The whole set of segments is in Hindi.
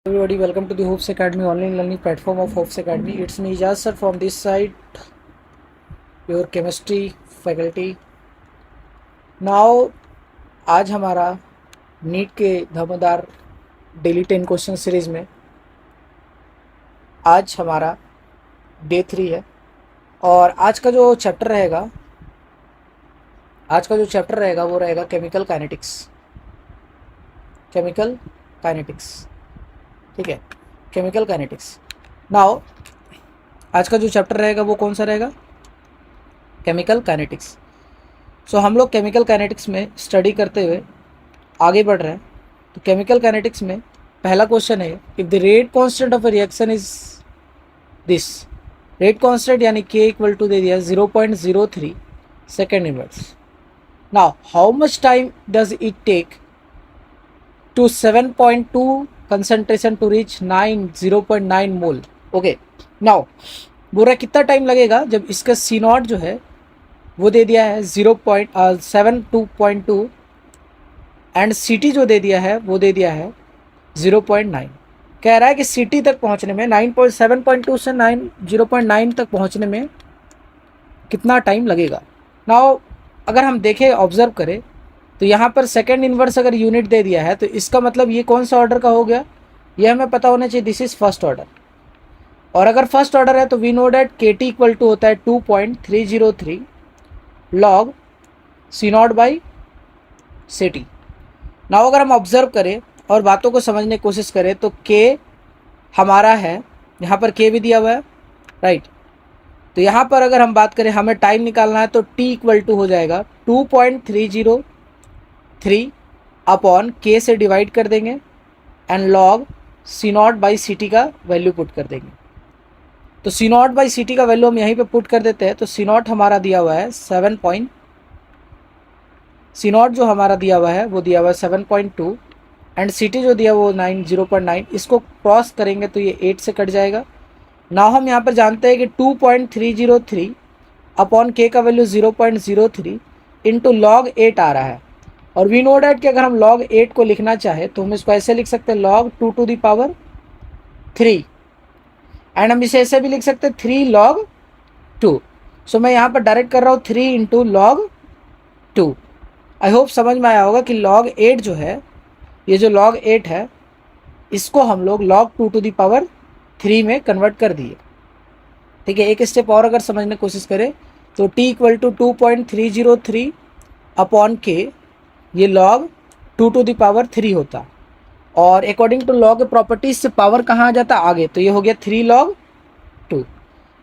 Everybody, welcome to the Hopes Academy online learning platform of Hopes Academy. It's me Ijaz sir from this side, your chemistry faculty. Now, आज हमारा नीट के धमाकेदार डेली 10 क्वेश्चन सीरीज में आज हमारा डे 3 है और आज का जो चैप्टर रहेगा वो रहेगा केमिकल काइनेटिक्स। ठीक है, केमिकल काइनेटिक्स। नाउ आज का जो चैप्टर रहेगा वो कौन सा रहेगा? Chemical kinetics. सो हम लोग केमिकल काइनेटिक्स में स्टडी करते हुए आगे बढ़ रहे हैं। तो केमिकल काइनेटिक्स में पहला क्वेश्चन है, if the rate constant of a reaction is this. Rate constant यानी के इक्वल टू दे दिया 0.03 second inverse. Now how much time does it take to 7.2 concentration to reach 0.9 mole. Okay, now बोरा कितना टाइम लगेगा जब इसका सी नॉट जो है वो दे दिया है 0.72.2 एंड सी टी जो दे दिया है वो दे दिया है 0.9। कह रहा है कि सी टी तक पहुंचने में 7.2 से 0.9 तक पहुंचने में कितना टाइम लगेगा। नाउ अगर हम देखें, ऑब्जर्व करें तो यहाँ पर सेकेंड इन्वर्स अगर यूनिट दे दिया है तो इसका मतलब ये कौन सा ऑर्डर का हो गया, ये हमें पता होना चाहिए। दिस इज फर्स्ट ऑर्डर, और अगर फर्स्ट ऑर्डर है तो we know that k t equal to होता है 2.303 log C not by C T. Now अगर हम ऑब्जर्व करें और बातों को समझने की कोशिश करें तो के हमारा है, यहाँ पर के भी दिया हुआ है, राइट। तो यहाँ पर अगर हम बात करें, हमें टाइम निकालना है तो टी इक्वल टू हो जाएगा 2.303 अपॉन के से डिवाइड कर देंगे and log C not by C T का वैल्यू पुट कर देंगे। तो C not by C T का वैल्यू हम यहीं पे पुट कर देते हैं। तो सी नॉट हमारा दिया हुआ है 7 सी नॉट जो हमारा दिया हुआ है वो दिया हुआ है 7.2 एंड सी टी जो दिया वो 0.9। इसको क्रॉस करेंगे तो ये 8 से कट जाएगा। नाउ हम यहाँ पर जानते हैं कि 2.303 अपॉन के का वैल्यू 0.03 इंटू लॉग 8 आ रहा है, और वी नो डैट कि अगर हम log 8 को लिखना चाहे तो हम इसको ऐसे लिख सकते हैं log 2 to the power 3, and हम इसे ऐसे भी लिख सकते हैं 3 log 2। सो मैं यहाँ पर डायरेक्ट कर रहा हूँ 3 इंटू लॉग 2। आई होप समझ में आया होगा कि log 8 जो है, ये जो log 8 है इसको हम लोग log 2 टू द पावर 3 में कन्वर्ट कर दिए। ठीक है, एक स्टेप और अगर समझने की कोशिश करें तो t इक्वल टू 2.303 अपॉन के, ये log 2 टू द पावर 3 होता, और अकॉर्डिंग टू लॉ के प्रॉपर्टीज से पावर कहाँ आ जाता आगे, तो ये हो गया 3 log 2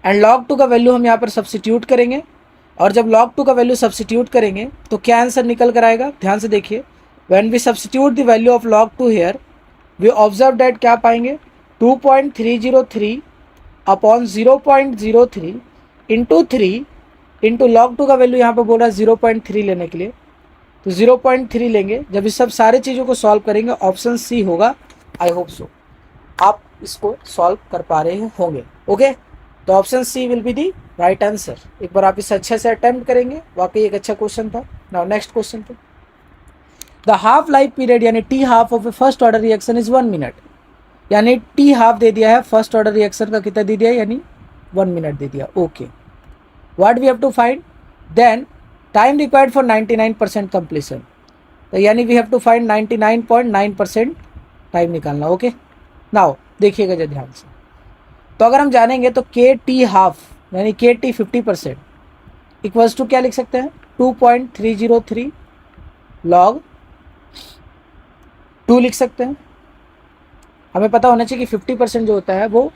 एंड log 2 का वैल्यू हम यहाँ पर सब्सिट्यूट करेंगे, और जब log 2 का वैल्यू सब्सिट्यूट करेंगे तो क्या आंसर निकल कर आएगा, ध्यान से देखिए। When we substitute the value of log 2 here we observe that क्या पाएंगे, 2.303 अपॉन 0.03 इंटू 3 इंटू लॉग 2 का वैल्यू यहाँ पर बोल रहा है 0.3 लेने के लिए, तो 0.3 लेंगे। जब इस सब सारे चीज़ों को सॉल्व करेंगे ऑप्शन सी होगा। आई होप सो आप इसको सॉल्व कर पा रहे होंगे। ओके, तो option C will be the right answer. एक बार आप इसे अच्छे से अटेम्प्ट करेंगे, वाकई एक अच्छा क्वेश्चन था। नाउ नेक्स्ट क्वेश्चन पे, द हाफ लाइफ पीरियड यानी T half of A first order reaction is 1 minute. यानी टी हाफ दे दिया है फर्स्ट ऑर्डर रिएक्शन का, कितना दे दिया है, यानी 1 मिनट दे दिया। Okay, what we have to find then, time required for 99% completion, तो यानी we have to find 99.9% time निकालना। ओके, नाउ देखिएगा जरा ध्यान से। तो अगर हम जानेंगे तो के टी हाफ यानी के टी 50% इक्वल्स टू क्या लिख सकते हैं, 2.303 लॉग 2 लिख सकते हैं। हमें पता होना चाहिए कि 50% जो होता है वो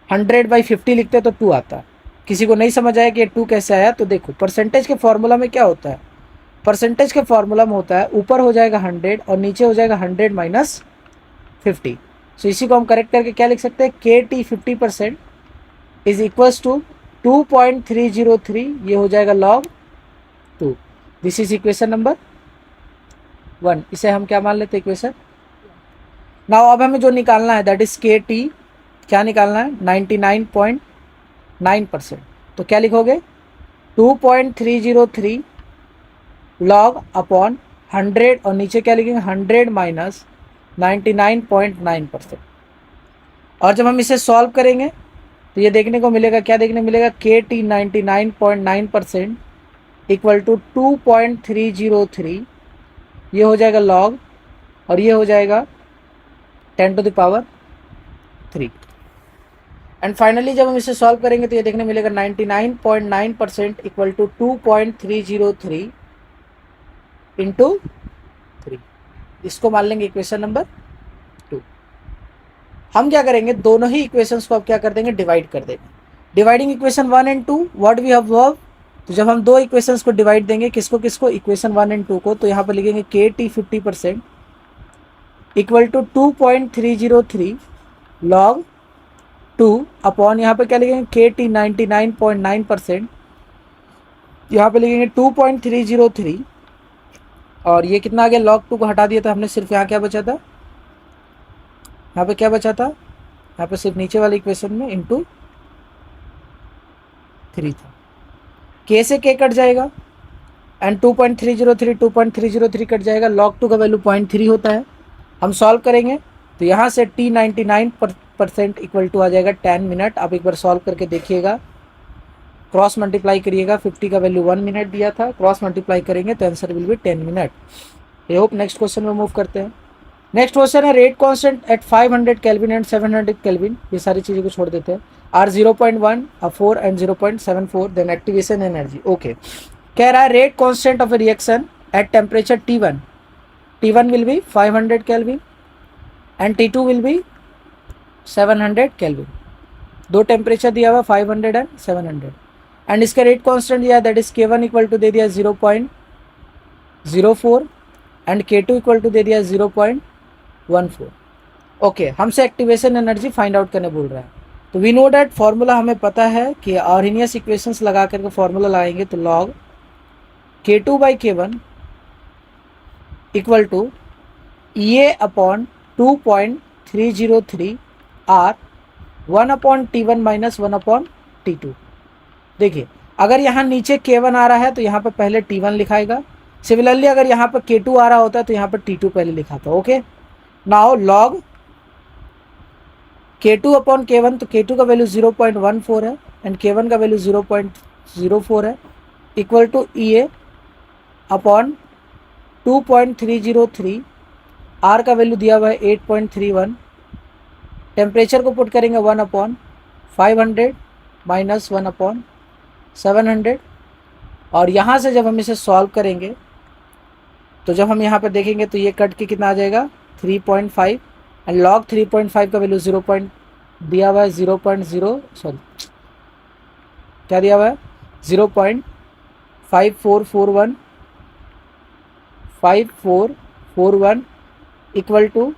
100/50 लिखते हैं तो 2 आता है। किसी को नहीं समझ आया कि ये 2 कैसे आया, तो देखो परसेंटेज के फॉर्मूला में क्या होता है, परसेंटेज के फॉर्मूला में होता है ऊपर हो जाएगा 100 और नीचे हो जाएगा 100 माइनस 50। सो इसी को हम करेक्ट करके क्या लिख सकते हैं, के टी 50% इज इक्वल्स टू 2.303, ये हो जाएगा log 2। This is equation number 1। इसे हम क्या मान लेते हैं, इक्वेशन। नाउ अब हमें जो निकालना है दैट इज के टी, क्या निकालना है, 99.9%। तो क्या लिखोगे, 2.303 लॉग अपॉन 100 और नीचे क्या लिखेंगे 100 माइनस 99.9%। और जब हम इसे सॉल्व करेंगे तो ये देखने को मिलेगा, क्या देखने मिलेगा, KT 99.9% इक्वल टू 2.303, ये हो जाएगा लॉग और ये हो जाएगा 10⁻3। एंड फाइनली जब हम इसे सॉल्व करेंगे तो ये देखने मिलेगा 99.9% इक्वल टू 2.303 इंटू 3। इसको मान लेंगे इक्वेशन नंबर 2। हम क्या करेंगे, दोनों ही इक्वेशंस को अब क्या कर देंगे, डिवाइड कर देंगे। Dividing equation 1 and 2 what we have work, तो जब हम दो इक्वेशंस को डिवाइड देंगे, किसको किसको, इक्वेशन 1 एंड 2 को, तो यहाँ पर लिखेंगे KT 50% equal to 2.303 log 2 upon यहाँ पे क्या लिखेंगे, KT 99.9%, यहाँ पे लिखेंगे 2.303 और ये कितना आ गया, लॉग 2 को हटा दिया था हमने, सिर्फ यहाँ क्या बचा था, यहाँ पे क्या बचा था, यहाँ पे सिर्फ नीचे वाले इक्वेशन में इंटू 3 था। K से K कट जाएगा एंड 2.303 कट जाएगा, लॉग 2 का वैल्यू 0.3 होता है। हम सॉल्व करेंगे तो यहाँ से T 99% इक्वल टू आ जाएगा 10 मिनट। आप एक बार सॉल्व करके देखिएगा, क्रॉस मल्टीप्लाई करिएगा, 50 का वैल्यू 1 मिनट दिया था, क्रॉस मल्टीप्लाई करेंगे तो answer will be 10 minute. I hope next question में मूव करते हैं। नेक्स्ट क्वेश्चन है rate constant at 500 kelvin and 700 kelvin, ये सारी चीज़ों को छोड़ देते हैं, are 0.1 4 and 0.74, then activation energy. Okay, कह रहा है rate constant of a reaction at temperature T1 will be 500 kelvin and T2 will be 700 kelvin. दो टेम्परेचर दिया हुआ 500 एंड 700 एंड इसका रेट कांस्टेंट दिया that is K1 equal to दे दिया 0.04 एंड K2 इक्वल टू दे दिया 0.14। ओके, हमसे एक्टिवेशन एनर्जी फाइंड आउट करने बोल रहा है। तो वी नो डैट फॉर्मूला हमें पता है कि आर्हेनियस इक्वेशंस लगा करके फॉर्मूला लगाएंगे तो log K2/K1 equal to EA upon 2.303 R 1/T1 minus 1/T2। देखिए, अगर यहाँ नीचे K1 आ रहा है तो यहाँ पर पहले T1 लिखाएगा, सिमिलरली अगर यहाँ पर K2 आ रहा होता है तो यहाँ पर T2 पहले लिखा था। Okay, now log K2 upon K1, तो K2 का वैल्यू 0.14 है एंड K1 का वैल्यू 0.04 है, equal to EA upon 2.303, R का वैल्यू दिया हुआ है 8.31, टेम्परेचर को पुट करेंगे 1/500 माइनस 1/700 और यहाँ से जब हम इसे सॉल्व करेंगे तो जब हम यहाँ पर देखेंगे तो ये कट के कितना आ जाएगा 3.5 एंड लॉग 3.5 का वैल्यू 0 दिया हुआ है 0.0 सॉरी क्या दिया हुआ है 0.5441 इक्वल टू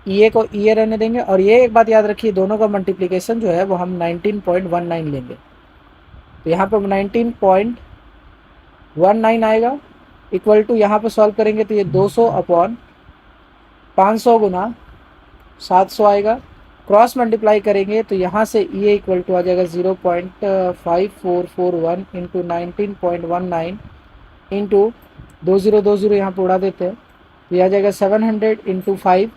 EA को EA रहने देंगे और ये एक बात याद रखिए, दोनों का मल्टीप्लिकेशन जो है वो हम 19.19 लेंगे। तो यहाँ पर 19.19 आएगा इक्वल टू, यहाँ पर सॉल्व करेंगे तो ये 200 अपॉन 500 गुना 700 आएगा, क्रॉस मल्टीप्लाई करेंगे तो यहाँ से EA इक्वल टू आ जाएगा 0.5441 इंटू 19.19 इंटू 2020 यहाँ पर उड़ा देते हैं, ये आ जाएगा 700 इंटू 5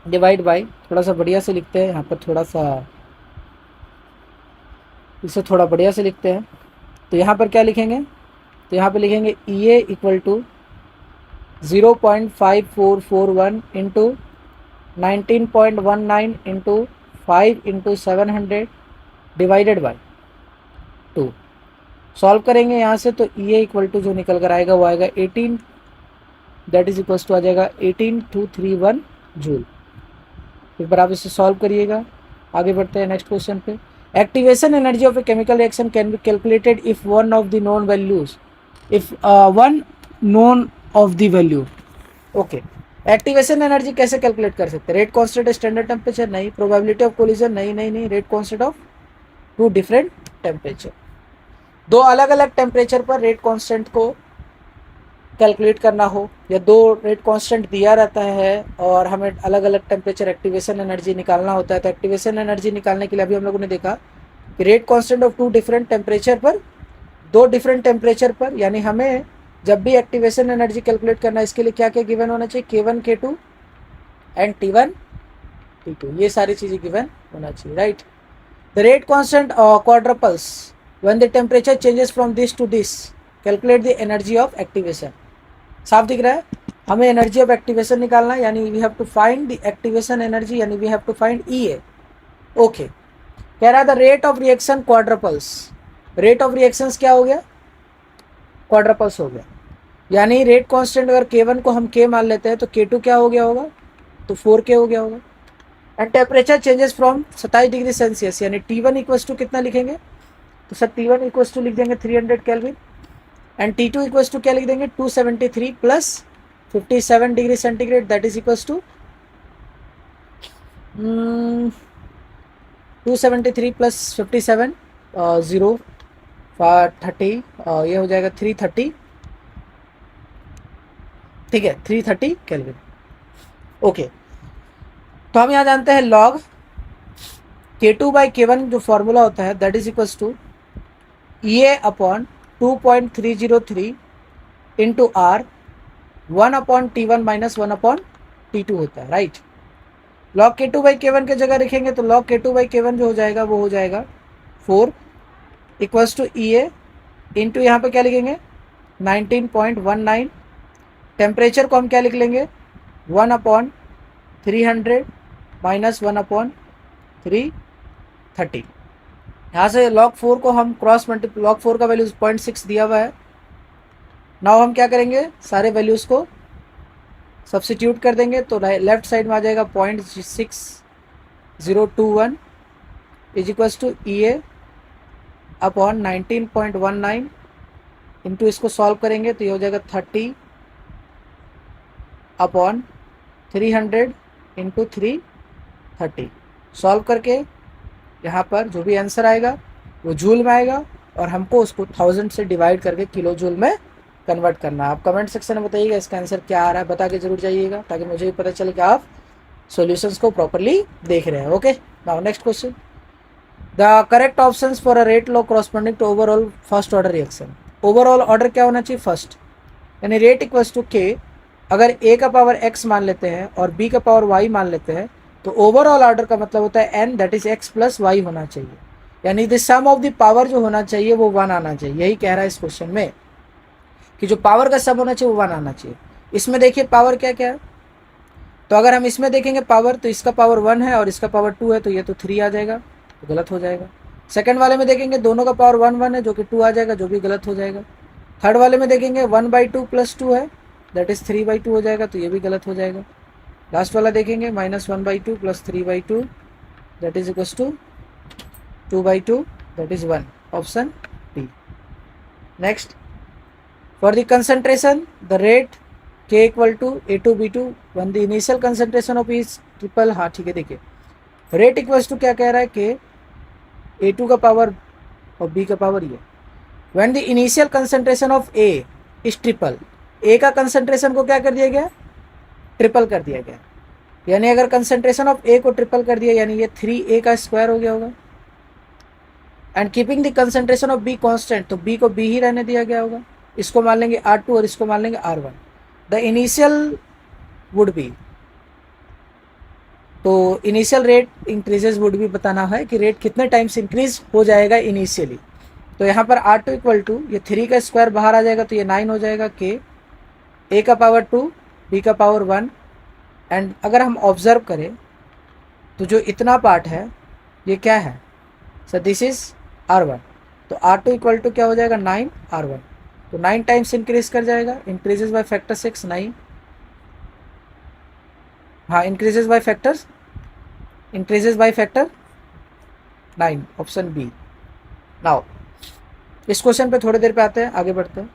डिवाइड बाई, थोड़ा सा बढ़िया से लिखते हैं यहाँ पर, थोड़ा सा इसे थोड़ा बढ़िया से लिखते हैं। तो यहाँ पर क्या लिखेंगे, तो यहाँ पर लिखेंगे EA equal to 0.5441 into 19.19 into 5 into 700 divided by 2। Solve करेंगे यहाँ से तो EA इक्वल टू जो निकल कर आएगा वो आएगा 18, दैट इज इक्वल्स टू आ जाएगा 18231 जूल। एक बार आप इसे सॉल्व करिएगा। आगे बढ़ते हैं नेक्स्ट क्वेश्चन पे। Activation energy of a chemical reaction can be calculated if one of the known values, if one known of the value. Okay, activation energy कैसे कैलकुलेट कर सकते हैं, रेट कांस्टेंट स्टैंडर्ड टेम्परेचर नहीं, प्रोबेबिलिटी ऑफ कोलिजन नहीं, rate constant of two different temperature, दो अलग अलग टेम्परेचर पर रेट कांस्टेंट को कैलकुलेट करना हो या दो रेट कांस्टेंट दिया रहता है और हमें अलग अलग टेम्परेचर एक्टिवेशन एनर्जी निकालना होता है। तो एक्टिवेशन एनर्जी निकालने के लिए अभी हम लोगों ने देखा कि rate constant of two different temperature पर, दो डिफरेंट टेम्परेचर पर, यानी हमें जब भी एक्टिवेशन एनर्जी कैलकुलेट करना है इसके लिए क्या क्या गिवन होना चाहिए, K1 K2 and T1 T2, ये सारी चीज़ें गिवन होना चाहिए, right. The rate constant quadruples when the temperature changes from this to this, calculate the energy of activation. साफ दिख रहा है, हमें एनर्जी ऑफ एक्टिवेशन निकालना है, यानी we have to find the activation energy, यानी we have to find EA। Okay, कह रहा है the rate of reaction quadruples, rate of reactions क्या हो गया, क्वाड्रपल्स हो गया, यानी रेट कांस्टेंट अगर K1 को हम K मान लेते हैं तो K2 क्या हो गया होगा, तो 4K हो गया होगा। And temperature changes from 27 degree Celsius, यानी T1 इक्वल्स टू कितना लिखेंगे, तो सर T1 इक्वल्स टू लिख देंगे 300 kelvin, and T2 equals to क्या लिख देंगे 273 plus 57 degree centigrade, that is equals to 273 plus 57 30, ये हो जाएगा 330, ठीक है 330 केल्विन। ओके, तो हम यहाँ जानते हैं लॉग K2 बाई K1 जो फॉर्मूला होता है that is equals to EA upon 2.303 into R 1/T1 minus 1/T2 होता है, right. Log K2 by K1 के जगह लिखेंगे तो लॉग K2 बाई K1 जो हो जाएगा वो हो जाएगा 4 इक्वल्स टू EA इंटू यहाँ पे क्या लिखेंगे 19.19, टेम्परेचर को हम क्या लिख लेंगे 1/300 माइनस 1/330। यहाँ से log 4 को हम क्रॉस मल्टीप्लाई, log 4 का वैल्यूज 0.6 दिया हुआ है। नाउ हम क्या करेंगे, सारे वैल्यूज़ को सब्स्टिट्यूट कर देंगे तो लेफ्ट साइड में आ जाएगा 0.6021 is equals to EA upon 19.19 into इसको सॉल्व करेंगे तो ये हो जाएगा 30/300 इंटू 330। सॉल्व करके यहाँ पर जो भी आंसर आएगा वो जूल में आएगा और हमको उसको 1000 से डिवाइड करके किलो जूल में कन्वर्ट करना है। आप कमेंट सेक्शन में बताइएगा इसका आंसर क्या आ रहा है, बता के जरूर जाइएगा ताकि मुझे भी पता चले कि आप सॉल्यूशंस को प्रॉपरली देख रहे हैं। Okay, now next question, the correct options for a rate law corresponding to overall first order reaction. Overall order क्या होना चाहिए, फर्स्ट, यानी रेट इक्वल्स टू K, अगर A का पावर X मान लेते हैं और B का पावर Y मान लेते हैं तो ओवरऑल ऑर्डर का मतलब होता है N, that is X plus Y होना चाहिए, यानी the sum of the power जो होना चाहिए वो 1 आना चाहिए। यही कह रहा है इस क्वेश्चन में कि जो पावर का सम होना चाहिए वो 1 आना चाहिए। इसमें देखिए पावर क्या क्या है, तो अगर हम इसमें देखेंगे पावर तो इसका पावर 1 है और इसका पावर 2 है तो ये तो 3 आ जाएगा, तो गलत हो जाएगा। सेकंड वाले में देखेंगे दोनों का पावर 1 है जो कि 2 आ जाएगा, जो भी गलत हो जाएगा। थर्ड वाले में देखेंगे 1/2 प्लस 2 है दैट इज 3/2 हो जाएगा, तो ये भी गलत हो जाएगा। लास्ट वाला देखेंगे -1/2 plus 3/2 that is equals to 2/2 that is 1, option B। Next, for the concentration the rate K equal to A2B2 when the initial concentration of is triple, हाँ ठीक है, देखिए रेट इक्वल्स टू क्या कह रहा है K A2 का पावर और B का पावर ये, when the initial concentration of A is triple, A का कंसंट्रेशन को क्या कर दिया गया, ट्रिपल कर दिया गया, यानी अगर कंसंट्रेशन ऑफ A को ट्रिपल कर दिया यानी ये 3A का स्क्वायर हो गया होगा। And keeping the concentration of B constant, तो B को B ही रहने दिया गया होगा, इसको मान लेंगे R2 और इसको मान लेंगे R1। The initial would be, तो इनिशियल रेट इंक्रीजेज वुड भी बताना है कि रेट कितने टाइम्स इंक्रीज हो जाएगा इनिशियली। तो यहाँ पर R2 इक्वल टू ये 3 का स्क्वायर बाहर आ जाएगा तो ये 9 हो जाएगा K, A का पावर 2 B का पावर 1। एंड अगर हम ऑब्जर्व करें तो जो इतना पार्ट है ये क्या है, सो दिस इज R1, तो R2 इक्वल टू क्या हो जाएगा 9 R1, तो 9 टाइम्स इंक्रीज कर जाएगा, इंक्रीजेज बाय फैक्टर 6 9, हाँ increases by factor 9, option B। Now इस क्वेश्चन पे थोड़ी देर पे आते हैं, आगे बढ़ते हैं।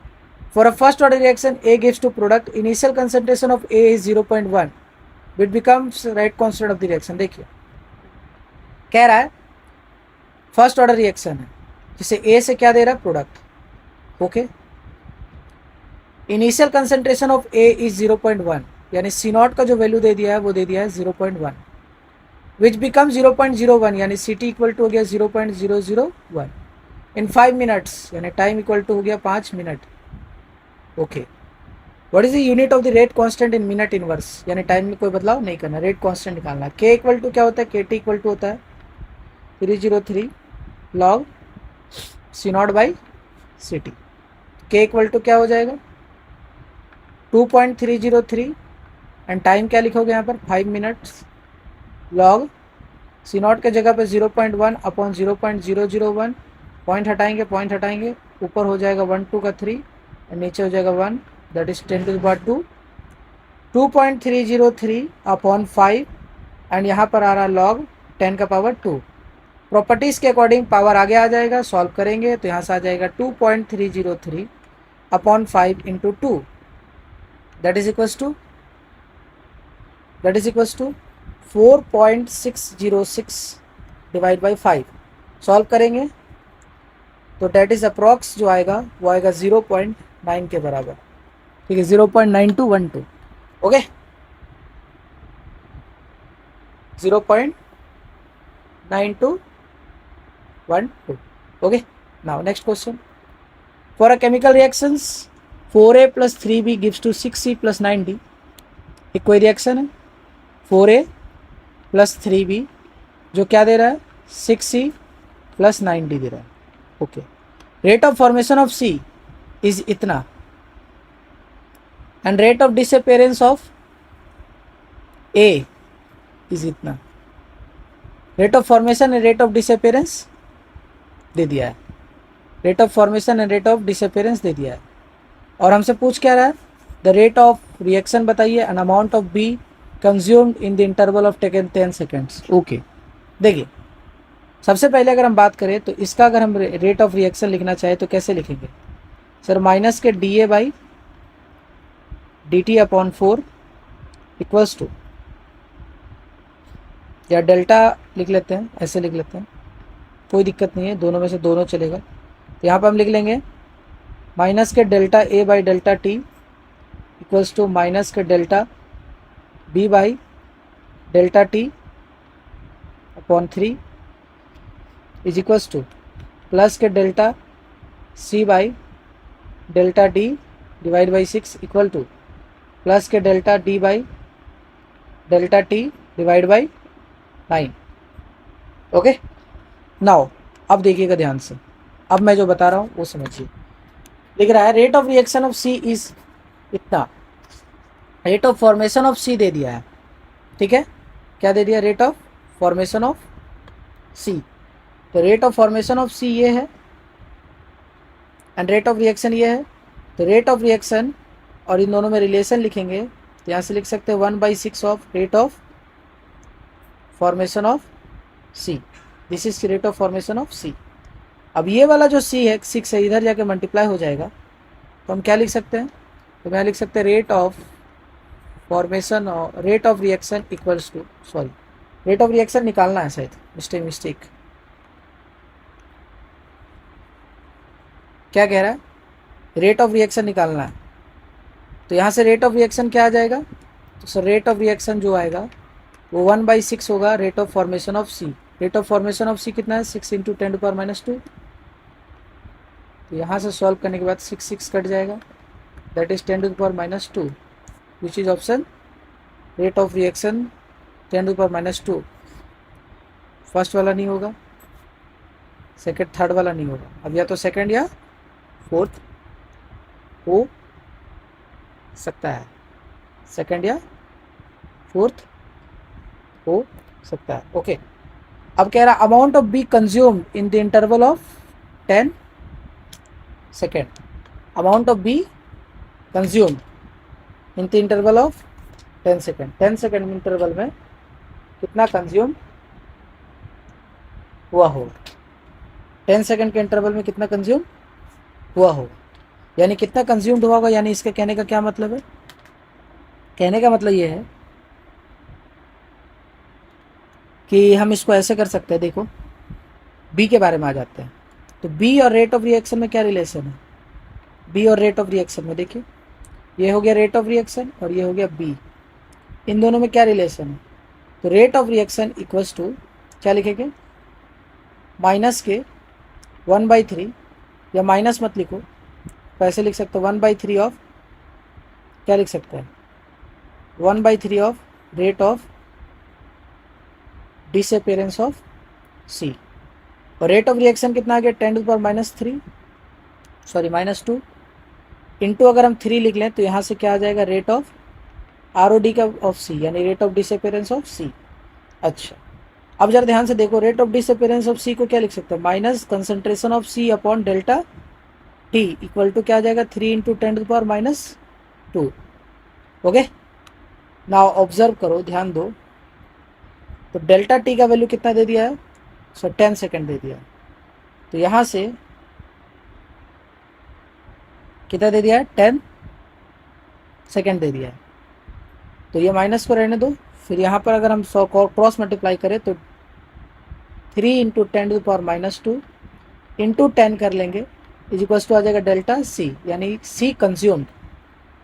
For a first order reaction A gives to product, initial concentration of A is 0.1 which becomes right constant of the reaction. देखिए कह रहा है फर्स्ट ऑर्डर रिएक्शन है जिसे A से क्या दे रहा है, product, okay. Initial concentration of A is 0.1, यानी C0 का जो वैल्यू दे दिया है वो दे दिया है 0.1 विच बिकम 0.01, यानी CT इक्वल टू हो गया 0.001 इन 5 मिनट्स, यानी टाइम इक्वल टू हो गया 5 minute, okay. What is the unit of the rate constant in minute inverse, यानी टाइम में कोई बदलाव नहीं करना, रेट कांस्टेंट निकालना है। के इक्वल टू क्या होता है, के टी इक्वल टू होता है 303 log C not by C T. K equal to क्या हो जाएगा 2.303 एंड टाइम क्या लिखोगे यहाँ पर 5 मिनट्स लॉग सी नॉट के जगह पे 0.1 अपॉन 0.001, पॉइंट हटाएंगे ऊपर हो जाएगा 1 2 का 3 और नीचे हो जाएगा 1, that is 10 to the power 2, 2.303 upon 5 and यहाँ पर आ रहा लॉग 10 का पावर 2। प्रॉपर्टीज के अकॉर्डिंग पावर आगे आ जाएगा, सॉल्व करेंगे तो यहाँ से आ जाएगा 2.303 upon 5 into 2, that is equals to 4.606 divide by 5। Solve करेंगे तो डेट इज अप्रॉक्स जो आएगा वो आएगा 0.9 के बराबर, ठीक है 0.9212, okay 0.9212, okay. Now next question, for a chemical reactions 4a plus 3b gives to 6c plus 9d, एक कोई रिएक्शन है 4a प्लस 3b जो क्या दे रहा है 6c प्लस 9d दे रहा है, okay. Rate of formation of c is इतना and rate of disappearance of a is इतना। Rate of formation and rate of disappearance दे दिया है, rate of formation and rate of disappearance दे दिया है, और हमसे पूछ क्या रहा है द रेट ऑफ रिएक्शन बताइए and amount of B consumed in the interval of taken 10 seconds, okay. देखिए सबसे पहले अगर हम बात करें तो इसका अगर हम रेट ऑफ रिएक्शन लिखना चाहे तो कैसे लिखेंगे sir, minus K D A by D T upon 4 equals to, या डेल्टा लिख लेते हैं, ऐसे लिख लेते हैं, कोई दिक्कत नहीं है, दोनों में से दोनों चलेगा। तो यहाँ पर हम लिख लेंगे माइनस के delta A by delta T equals to minus के delta B by delta T upon 3 is equals to plus के delta C by delta D divide by 6 equal to plus के delta D by delta T divide by 9, okay. Now अब देखिएगा ध्यान से, अब मैं जो बता रहा हूँ वो समझिए। लिख रहा है rate of reaction of C is इतना, rate of formation of C दे दिया है, ठीक है, क्या दे दिया rate of formation of C, तो rate of formation of C ये है एंड रेट ऑफ रिएक्शन ये है, तो रेट ऑफ रिएक्शन और इन दोनों में रिलेशन लिखेंगे तो यहाँ से लिख सकते हैं 1/6 of rate of formation of C, this is rate of formation of C. अब ये वाला जो सी है 6 है इधर जाके मल्टीप्लाई हो जाएगा तो हम क्या लिख सकते हैं, तो मैं लिख सकते हैं रेट ऑफ फॉर्मेशन और rate of reaction equals to, sorry rate of reaction निकालना है शायद, मिस्टेक क्या कह रहा है, रेट ऑफ रिएक्शन निकालना है, तो यहाँ से रेट ऑफ रिएक्शन क्या आ जाएगा, तो सर रेट ऑफ रिएक्शन जो आएगा वो 1/6 होगा rate of formation of C. Rate of formation of C कितना है 6 × 10⁻², तो यहाँ से सॉल्व करने के बाद 6 कट जाएगा, that is 10⁻², which is option rate of reaction 10⁻²। First वाला नहीं होगा, सेकंड थर्ड वाला नहीं होगा, अब या तो सेकंड या फोर्थ हो सकता है, सेकंड या फोर्थ हो सकता है, ओके। अब कह रहा amount of B consumed in the interval of 10 second, amount of B consumed in the interval of 10 second, 10 second interval में कितना कंज्यूम हुआ हो, 10 सेकेंड के इंटरवल में कितना कंज्यूम हुआ हो, यानी कितना कंज्यूम्ड हुआ होगा, यानी इसके कहने का क्या मतलब है, कहने का मतलब ये है कि हम इसको ऐसे कर सकते हैं, देखो बी के बारे में आ जाते हैं, तो बी और रेट ऑफ रिएक्शन में क्या रिलेशन है, बी और रेट ऑफ रिएक्शन में देखिए ये हो गया रेट ऑफ रिएक्शन और ये हो गया बी, इन दोनों में क्या रिलेशन है, तो rate of reaction equals to क्या लिखेंगे माइनस के 1/3, या माइनस मत लिखो तो ऐसे लिख सकते हो 1/3 ऑफ क्या लिख सकते हैं 1/3 of rate of disappearance of C, और रेट ऑफ रिएक्शन कितना आ गया 10⁻³ सॉरी -2 इंटू अगर हम 3 लिख लें तो यहाँ से क्या आ जाएगा रेट ऑफ ROD का ऑफ सी, यानी rate of disappearance of C. अच्छा अब जरा ध्यान से देखो, rate of disappearance of C को क्या लिख सकते हैं minus concentration of C upon delta T equal to क्या आ जाएगा 3 × 10⁻²। ओके नाउ ऑब्जर्व करो, ध्यान दो, तो डेल्टा टी का वैल्यू कितना दे दिया है 10 सेकेंड दे दिया है, तो यहाँ से कितना दे दिया है 10 सेकेंड दे दिया है, तो ये माइनस को रहने दो, फिर यहाँ पर अगर हम 100 क्रॉस मल्टीप्लाई करें तो 3 × 10⁻² इंटू 10 कर लेंगे इज इक्वल टू आ जाएगा डेल्टा सी, यानी सी कंज्यूम्ड,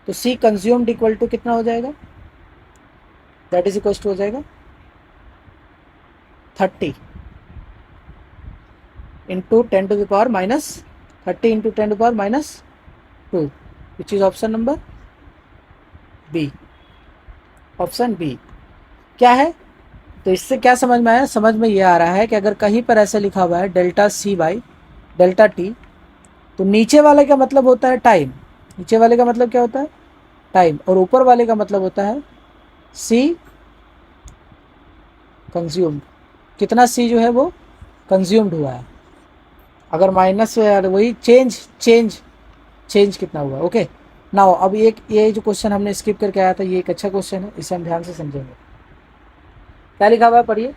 तो सी कंज्यूम्ड इक्वल टू कितना हो जाएगा, दैट इज इक्वल टू हो जाएगा 30 into 10⁻30 into 10⁻², which is option number B. Option B क्या है, तो इससे क्या समझ में आया, समझ में ये आ रहा है कि अगर कहीं पर ऐसे लिखा हुआ है delta C by delta T, तो नीचे वाले का मतलब होता है टाइम, नीचे वाले का मतलब क्या होता है टाइम, और ऊपर वाले का मतलब होता है सी कंज्यूम्ड, कितना सी जो है वो कंज्यूम्ड हुआ है, अगर माइनस वही चेंज कितना हुआ। ओके नाउ अब एक ये जो क्वेश्चन हमने स्किप करके आया था, ये एक अच्छा क्वेश्चन है, इसे हम ध्यान से समझेंगे। क्या लिखा हुआ है पढ़िए,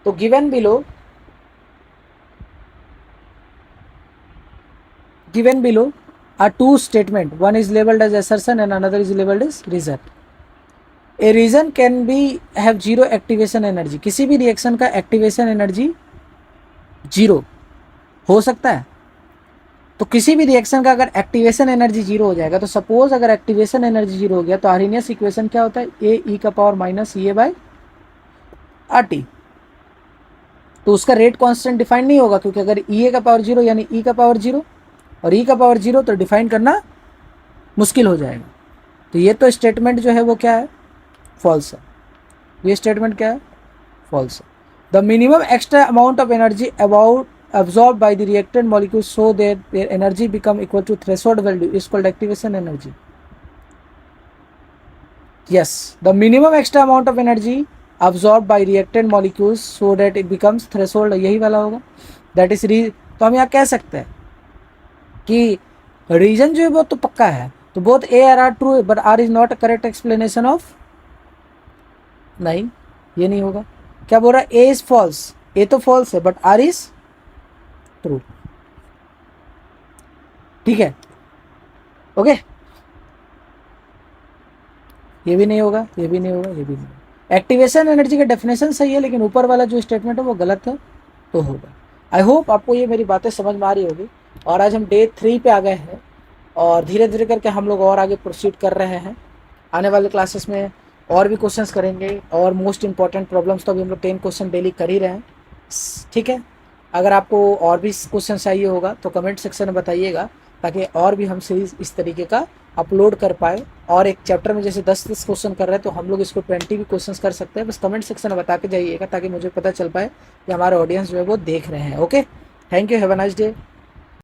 तो given below are two statement, one is labeled as assertion and another is labeled as reason. A reason can be have zero activation energy, किसी भी रिएक्शन का एक्टिवेशन एनर्जी जीरो हो सकता है, तो किसी भी रिएक्शन का अगर एक्टिवेशन एनर्जी जीरो हो जाएगा, तो सपोज अगर एक्टिवेशन एनर्जी जीरो हो गया तो आर्हेनियस इक्वेशन क्या होता है AE⁻⁻ तो उसका रेट कांस्टेंट डिफाइन नहीं होगा, क्योंकि अगर E⁻0 यानी E⁻0 और E⁻0 तो डिफाइन करना मुश्किल हो जाएगा, तो ये तो स्टेटमेंट जो है वो क्या है फॉल्स है, ये स्टेटमेंट क्या है फॉल्स है। The minimum extra amount of energy absorbed by the reactant molecules so that their energy become equal to threshold value is called activation energy. Yes, the minimum extra amount of energy absorbed by reactant molecules so that it becomes threshold, यही वाला होगा, that is तो हम यहाँ कह सकते हैं कि रीजन जो है वो तो पक्का है, तो both A R true but R is not a correct explanation of, नहीं ये नहीं होगा। क्या बोल रहा है ए इज फॉल्स, ए तो फॉल्स है बट आर इज ट्रू, ठीक है ओके, ये भी नहीं होगा, ये भी नहीं होगा, ये भी नहीं होगा। एक्टिवेशन एनर्जी का डेफिनेशन सही है, लेकिन ऊपर वाला जो स्टेटमेंट है वो गलत है, तो होगा। आई होप आपको ये मेरी बातें समझ में आ रही होगी। और आज हम डे 3 पे आ गए हैं और धीरे धीरे करके हम लोग और आगे प्रोसीड कर रहे हैं। आने वाले क्लासेस में और भी क्वेश्चंस करेंगे, और मोस्ट इंपॉर्टेंट प्रॉब्लम्स तो अभी हम लोग 10 क्वेश्चन डेली कर ही रहे हैं, ठीक है। अगर आपको और भी क्वेश्चन चाहिए होगा तो कमेंट सेक्शन में बताइएगा, ताकि और भी हम सीरीज इस तरीके का अपलोड कर पाए। और एक चैप्टर में जैसे 10 क्वेश्चन कर रहे हैं तो हम लोग इसको 20 भी क्वेश्चंस कर सकते हैं, बस कमेंट सेक्शन में बता के जाइएगा, ताकि मुझे पता चल पाए कि हमारे ऑडियंस जो है वो देख रहे हैं। Okay, thank you, have a nice day.